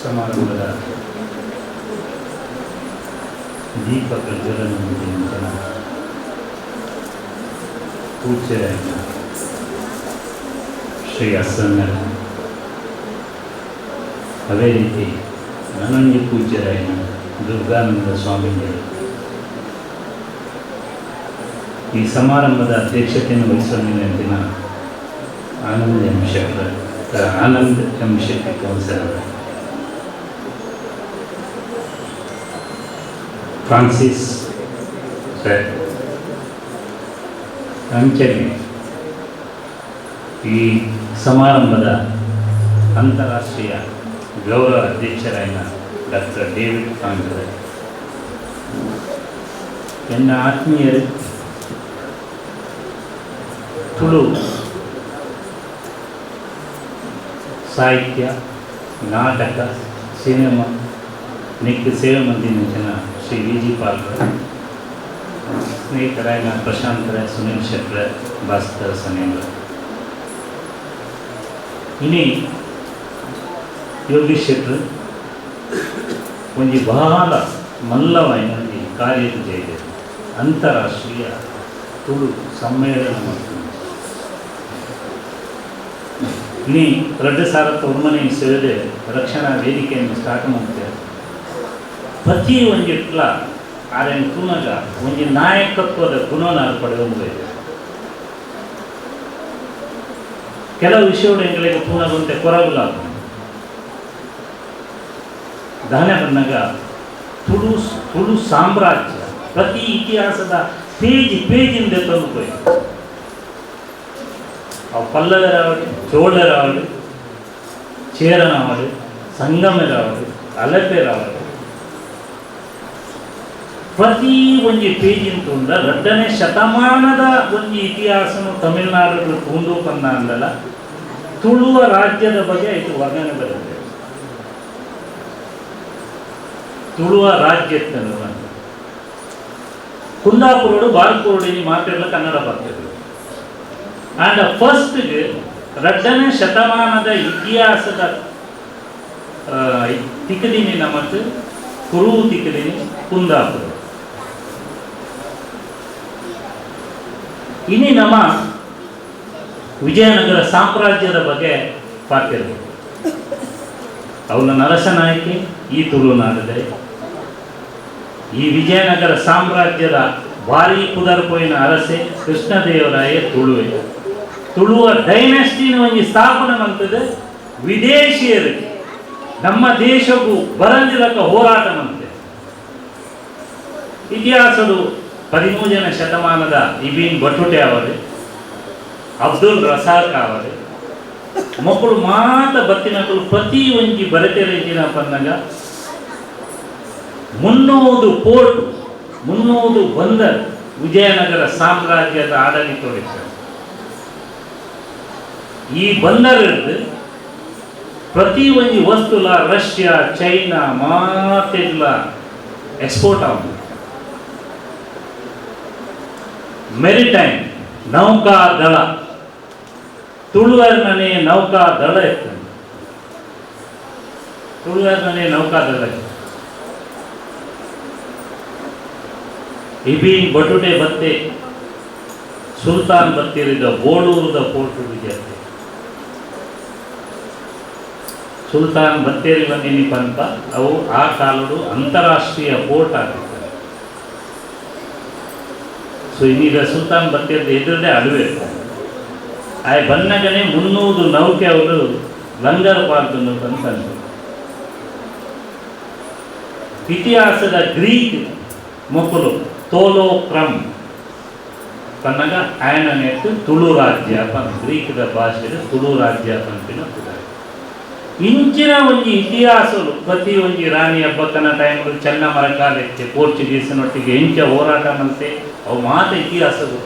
ಸಮಾರಂಭದ ದೀಪ ಪ್ರಜ್ವಲನ ಪೂಜ್ಯ ಶ್ರೀ ಅಸನ್ನರ, ಅದೇ ರೀತಿ ನನಂಜಿ ಪೂಜ್ಯರಾಯನ ದುರ್ಗಾನಂದ ಸ್ವಾಮಿಗಳು ಈ ಸಮಾರಂಭದ ಅಧ್ಯಕ್ಷತೆಯನ್ನು ವಹಿಸುವಂದಿನ Anand M Shetty councillor Francis sir ಅಂಚನೆ, ಈ ಸಮಾರಂಭದ ಅಂತಾರಾಷ್ಟ್ರೀಯ ಗೌರವ ಅಧ್ಯಕ್ಷರಾದ ಡಾಕ್ಟರ್ ಡೇವಿಡ್ ಕಾಂಗ್ರೆ, ಎನ್ನ ಆತ್ಮೀಯರು, ತುಳು ಸಾಹಿತ್ಯ, ನಾಟಕ, ಸಿನಿಮಾ ನಿಕ್ಕೆ ಸೇವೆ ಮಂದಿನ ಶ್ರೀ ವಿ ಜಿ ಪಾಲ್ಕರ್, ಸ್ನೇಹಿತರಾಯ ಪ್ರಶಾಂತರ, ಸುನೀಲ್ ಶೆಟ್ರ, ಭಾಸ್ಕರ್ ಸನೇಂದ್ರ, ಇನಿ ಯೋಗೀಶ್ ಶೆಟ್ರು ಒಂಜಿ ಬಹಳ ಮಲ್ಲವಾಯಿನ ಕಾರ್ಯದ ಜೈದೆ ಅಂತಾರಾಷ್ಟ್ರೀಯ ತುಳು ಸಮ್ಮೇಳನ ಮಾಡ್ತೀನಿ. ಇನಿ 2009 ಸೇವೆ ರಕ್ಷಣಾ ವೇದಿಕೆಯನ್ನು ಸ್ಟಾರ್ಟ್ ಮಾಡ್ತೇವೆ. ಪ್ರತಿ ಒಂಜಿಟ್ಲ ಆರೆನ್ ತುನಗ ಒಂಜಿ ನಾಯಕತ್ವದ ಗುಣನ ಪಡೆಯೊಂದಿದೆ. ಕೆಲವು ವಿಷಯಗಳು ಎಂಗಳಿಗೆ ತುನಗುಂತೆ ಕೊರಗುಲಾಗ ದಾನೆ ಬಂದಾಗ ತುಳು ಸಾಮ್ರಾಜ್ಯ ಪ್ರತಿ ಇತಿಹಾಸದ ಪೇಜಿಂದ ತಂದು ಅವು ಪಲ್ಲವರಾವಳಿ, ಚೋಳರಾವಳಿ, ಚೇರನಾವಳಿ, ಸಂಗಮರಾವಳಿ, ಅಲಪೆರಾವಳಿ ಪ್ರತಿ ಒಂಜಿ ಪೇಜಿನ ತುಂಡ 2ನೇ ಶತಮಾನದ ಒಂಜಿ ಇತಿಹಾಸನು ತಮಿಳುನಾಡು ತುಂಡು ಪನ್ನ ಅಂದಲ್ಲ ತುಳುವ ರಾಜ್ಯದ ಬಗ್ಗೆ ಇದು ವರ್ಣನೆ ಬರುತ್ತೆ. ತುಳುವ ರಾಜ್ಯತ್ತನ್ನು ಕುಂದಾಪುರೋಡು ಬಾಲ್ಕೋಡಿನಿ ಮಾತೆಲ್ಲ ಕನ್ನಡ ಬರ್ತಿದ್ರು. ಆ್ಯಂಡ್ ಫಸ್ಟ್ಗೆ 2ನೇ ಶತಮಾನದ ಇತಿಹಾಸದ ತಿಕ್ಕದಿನಿ ನಮ್ಮದು ಕುರು ತಿಕ್ಕದಿನಿ ಕುಂದಾಪುರ. ಇನಿ ನಮ್ಮ ವಿಜಯನಗರ ಸಾಮ್ರಾಜ್ಯದ ಬಗ್ಗೆ ಪಾತಿರು ಅವನ ನರಸನಾಯಕಿ ಈ ತುಳುನಾಡಿದೆ. ಈ ವಿಜಯನಗರ ಸಾಮ್ರಾಜ್ಯದ ಭಾರಿ ಪುದರ್ಪೋಯಿನ ಅರಸೆ ಕೃಷ್ಣದೇವರಾಯ ತುಳುವೆ. ತುಳುವ ಡೈನೆಸ್ಟಿನ ಒಂದು ಸ್ಥಾಪನೆ ಮಂತದೆ ವಿದೇಶಿಯರಿಗೆ ನಮ್ಮ ದೇಶಕ್ಕೂ ಬರಂದಿರಕ ಹೋರಾಟ ಮಂತೆ. ಇತಿಹಾಸಡು 13ನೇ ಶತಮಾನದ ಇಬೀನ್ ಬಟುಟೆ ಅವರೇ, ಅಬ್ದುಲ್ ರಸಾಕ್ ಅವರೇ ಮಕ್ಕಳು ಮಾತ ಬತ್ತಿನಗಳು ಪ್ರತಿ ಒಂಜಿ ಬರತೆರೆಂಜಿನ ಪನ್ನಗ 300 ಪೋರ್ಟ್ 300 ಬಂದರ್ ವಿಜಯನಗರ ಸಾಮ್ರಾಜ್ಯದ ಆಡಳಿತ. ಈ ಬಂದರ್ ಪ್ರತಿ ಒಂದು ವಸ್ತುಲ ರಷ್ಯಾ, ಚೈನಾ ಮಾತೆಲ್ಲ ಎಕ್ಸ್ಪೋರ್ಟ್ ಆಗುದು. ಮೆರಿಟೈಮ್ ನೌಕಾದಳ, ತುಳುವರ್ನೇ ನೌಕಾದಳ ಇರ್ತದೆ. ತುಳುವರ್ನೇ ನೌಕಾದಳ ಇಬೀನ್ ಬಟುಟೆ ಬತ್ತೆ ಸುಲ್ತಾನ್ ಬತ್ತಿರಿದ ಬೋಳೂರದ ಪೋರ್ಟ್ ವಿಜಯತೆ ಸುಲ್ತಾನ್ ಬತ್ತೇರಿ ಬಂದಿನಿ ಪಂತ ಅವು ಆ ಕಾಲಡು ಅಂತಾರಾಷ್ಟ್ರೀಯ ಪೋರ್ಟ್ ಆಗಿರ್ತದೆ. ಸೊ ಇನ್ನೀಗ ಸುಲ್ತಾನ್ ಬತ್ತೇರಿದ ಎದುರೇ ಅಡುವೆ ಆ ಬನ್ನಗನೆ 300 ನೌಕೆ ಅವರು ಲಂಗರ್ ಪಾರ್ದನ್ನು ಬಂತಂದು. ಇತಿಹಾಸದ ಗ್ರೀಕ್ ಮಕ್ಕಳು ತೋಲೋ ಕ್ರಮ್ ಪನ್ನಗ ಆಯನನೆತ್ತು ತುಳು ರಾಜ್ಯ ಗ್ರೀಕದ ಭಾಷೆಯಲ್ಲಿ ತುಳು ರಾಜ್ಯ ಪಂಪಿನ ಇಂಚಿನ ಒಂಜಿ ಇತಿಹಾಸಗಳು ಪ್ರತಿ ಒಂಜಿ ರಾಣಿ ಹಬ್ಬಕ್ಕನ ಟೈಮ್ಗಳು ಚೆನ್ನ ಮರಕಾಲಕ್ಕೆ ಪೋರ್ಚುಗೀಸ್ನೊಟ್ಟಿಗೆ ಎಂಚ ಹೋರಾಟ ಮಂತೆ ಅವು ಮಾತ ಇತಿಹಾಸಗಳು.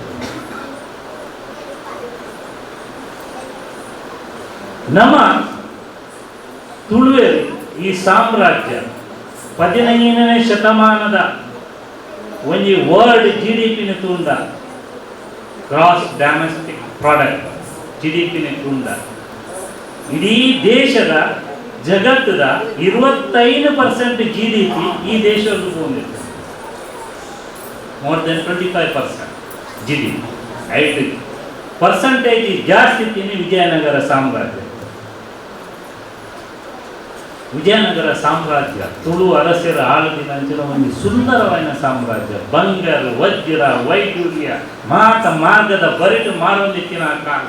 ನಮ್ಮ ತುಳುವೆ ಈ ಸಾಮ್ರಾಜ್ಯ 15ನೇ ಶತಮಾನದ ಒಂಜಿ ವರ್ಲ್ಡ್ GDP ತೂಂಡ ಗ್ರಾಸ್ ಡೊಮೆಸ್ಟಿಕ್ ಪ್ರಾಡಕ್ಟ್ GDP ತೂಂಡ ಇಡೀ ದೇಶದ ಜಗತ್ತದ 25% GDP ಈ ದೇಶದ್ದು ಹೊಂದಿದೆ. More than 25% GDP. 5% ಜಾಸ್ತಿ ತಿನ್ನಿ ವಿಜಯನಗರ ಸಾಮ್ರಾಜ್ಯ. ವಿಜಯನಗರ ಸಾಮ್ರಾಜ್ಯ ತುಳು ಅರಸರ ಆಳದಿನ ಒಂದು ಸುಂದರವಾದ ಸಾಮ್ರಾಜ್ಯ. ಬಂಗಾರ, ವಜ್ರ, ವೈಡೂರ್ಯ, ಮಾರ್ಗದ ಬರಿಟು ಮಾರೊಂದಿಕ್ಕಿನ ಕಾಲ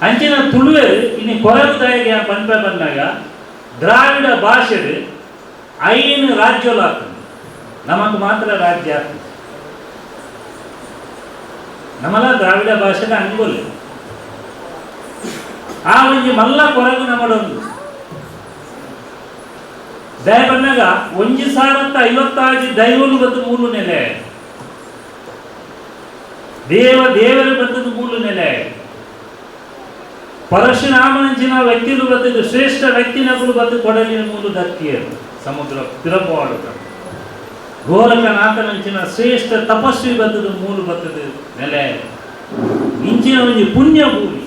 ಅಂಚಿನ ತುಳುವೆರು ಇನ್ನು ಕೊರಗದಾಯಿಗೆ ಬಂದಾಗ ದ್ರಾವಿಡ ಭಾಷೆಗೆ 5 ರಾಜ್ಯಗಳು ಆಗ್ತದೆ. ನಮಗೆ ಮಾತ್ರ ರಾಜ್ಯ ಆಗ್ತದೆ. ನಮ್ಮಲ್ಲ ದ್ರಾವಿಡ ಭಾಷೆಗೆ ಅನುಕೂಲ ಆ ಒಂದು ಮಲ್ಲ ಕೊರಗು ನಮ್ಮಡೊಂದು ದಯ ಬಂದಾಗ 1056 ದೈವಲು ಬಂದು ಮೂಲ ನೆಲೆ, ದೇವರು ಬಂದದ್ದು ಮೂಲ ನೆಲೆ, ಪರಶುರಾಮನಂಚಿನ ವ್ಯಕ್ತಿಗಳು ಬರ್ತದ್ದು ಶ್ರೇಷ್ಠ ವ್ಯಕ್ತಿನಗಳು ಬಂದು ಕೊಡಲಿನ ಮೂಲ ದತ್ತಿಯರು ಸಮುದ್ರ ತಿರಪಾಡುತ್ತ, ಗೋರಖನಾಥನಂಚಿನ ಶ್ರೇಷ್ಠ ತಪಸ್ವಿ ಬಂದದ್ದು ಮೂಲ ಬರ್ತದೆ ನೆಲೆ, ಇಂಚಿನ ಒಂದು ಪುಣ್ಯ ಭೂಮಿ.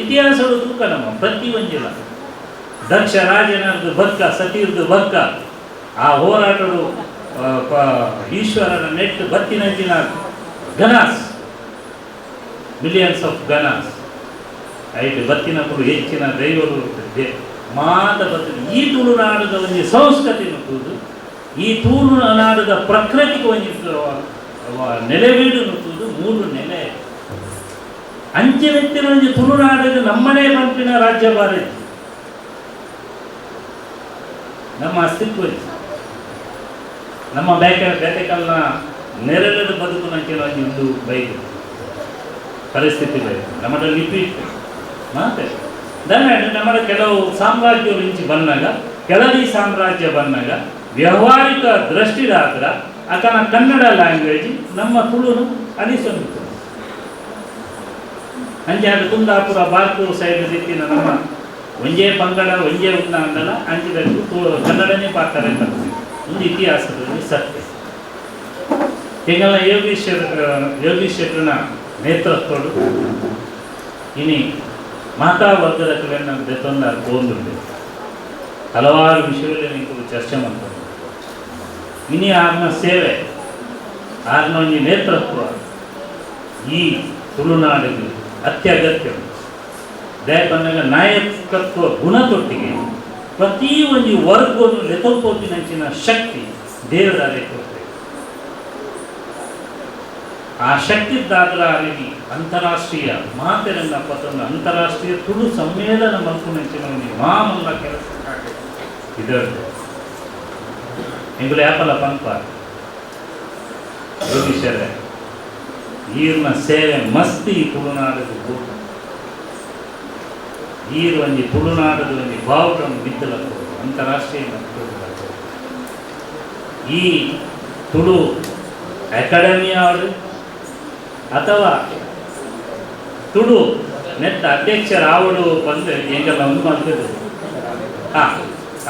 ಇತಿಹಾಸಗಳು ತೂಕ ನಮ್ಮ ಪ್ರತಿ ಒಂದಿಲ್ಲ. ದಕ್ಷ ರಾಜನದ್ದು ಬಕ್ಕ, ಸತೀರ್ದು ಬಕ್ಕ, ಆ ಹೋರಾಟಗಳು ಈಶ್ವರನ ನೆಟ್ಟು ಬತ್ತಿನಂಚಿನ ಗನಾಸ್, ಮಿಲಿಯನ್ಸ್ ಆಫ್ ಗನಾಸ್ ಬತ್ತಿನ ಕೂಡ ಹೆಚ್ಚಿನ ದೈವರು ಮಾತ ಬರ್ತದೆ. ಈ ತುಳುನಾಡದ ಒಂದು ಸಂಸ್ಕೃತಿ ನುತ್ತುವುದು, ಈ ತುಳುನಾಡದ ಪ್ರಕೃತಿಗೆ ಒಂದು ನೆಲೆವೀಡು ನುತ್ತುವುದು ಮೂರು ನೆಲೆ. ಅಂಚಿನೆತ್ತಿನ ಒಂದು ತುಳುನಾಡಿಗೆ ನಮ್ಮನೇ ಬಂಪಿನ ರಾಜ್ಯ ಭಾರತಿ ನಮ್ಮ ಅಸ್ತಿತ್ವ, ನಮ್ಮ ಬೇಟೆಕಲ್ನ ನೆರಳದ ಬದುಕು ನಂಗೆ ಒಂದು ಬೈದು ಪರಿಸ್ಥಿತಿ ಬೇಕು. ನಮ್ಮ ಲಿಪಿ ಇತ್ತು ಮಾತೆ ನಮ್ಮ ಕೆಲವು ಸಾಮ್ರಾಜ್ಯಗಳು ಇಂಚಿ ಬಂದಾಗ, ಕೆಳದಿ ಸಾಮ್ರಾಜ್ಯ ಬಂದಾಗ ವ್ಯಾವಹಾರಿಕ ದೃಷ್ಟಿದಾದ್ರ ಆತನ ಕನ್ನಡ ಲ್ಯಾಂಗ್ವೇಜ್ ನಮ್ಮ ತುಳುನು ಅನಿಸೋದು. ಅಂಜೆ ಅದು ಕುಂದಾಪುರ ಬಾರ್ಕೂರು ಸೈಡ್ ದಿಕ್ಕಿನ ನಮ್ಮ ಒಂಜೇ ಪಂಗಡ ಒಂಜೇ ಉನ್ನ ಅಂದಲ್ಲ ಅಂಚಿದಷ್ಟು ಕನ್ನಡನೇ ಪಾತ್ರ ಒಂದು ಇತಿಹಾಸದಲ್ಲಿ ಸತ್ಯ. ಈಗೆಲ್ಲ ಯೋಗೀಶ್ವರನ ನೇತೃತ್ವಗಳು ಇನಿ ಮಾತಾ ವರ್ಗದ ಕಲೆಯನ್ನು ಬೆತ್ತೊಂದಾರು ತೋಂದುಂಟು ಹಲವಾರು ವಿಷಯಗಳಲ್ಲಿ ಚರ್ಚೆ ಮಾಡ್ತಾರೆ. ಇನಿ ಆರ್ನ ಸೇವೆ ಆರ್ನ ಒಂದು ನೇತೃತ್ವ ಈ ತುಳುನಾಡಿಗೆ ಅತ್ಯಗತ್ಯ. ದಯ ಬಂದಾಗ ನಾಯಕತ್ವ ಗುಣದೊಟ್ಟಿಗೆ ಪ್ರತಿ ಒಂದು ವರ್ಗವನ್ನು ಲೆತೋಪಿನಂಚಿನ ಶಕ್ತಿ ದೇವರಾರೆ ಕೊಡ್ತೇವೆ. ಆ ಶಕ್ತಿ ದಾಖಲಾಗಿ ಅಂತಾರಾಷ್ಟ್ರೀಯ ಮಾತೆರಂಗ ಪತ್ತೊಂದು ಅಂತಾರಾಷ್ಟ್ರೀಯ ತುಳು ಸಮ್ಮೇಳನ ಮಲ್ಪುನಂಚಿನ ಒಂದು ಮಾಮಲ್ಲ ಕೆಲಸ ಇದರದ್ದು ಎಂಗುಲ ಯಾಪಲ್ಲ ಪಂಪ ಯೋಗೀಶ್ವರ ಈರ್ನ ಸೇವೆ ಮಸ್ತಿ ತುಳುನಾಡದು ಕೂಟ ಈರು ಒಂಜಿ ತುಳುನಾಡದು ಒಂಜಿ ಬಾವುಟನ್ನು ಬಿದ್ದಲಕ್ಕ ಅಂತಾರಾಷ್ಟ್ರೀಯ ಈ ತುಳು ಅಕಾಡೆಮಿ ಅವರು ಅಥವಾ ತುಳು ನೆಟ್ಟ ಅಧ್ಯಕ್ಷರ ಆವಡು ಬಂದು ಹೆಂಗೆಲ್ಲ ಒಂದು ಮಾಡ್ತಿದ್ರು.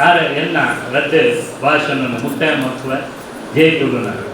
ಆರೆ ಎನ್ನ ರದ್ದೆ ಭಾಷಣ ಮುಕ್ತಾಯ ಮಾಡುವ ಜೈ ತುಳುನಾಡು.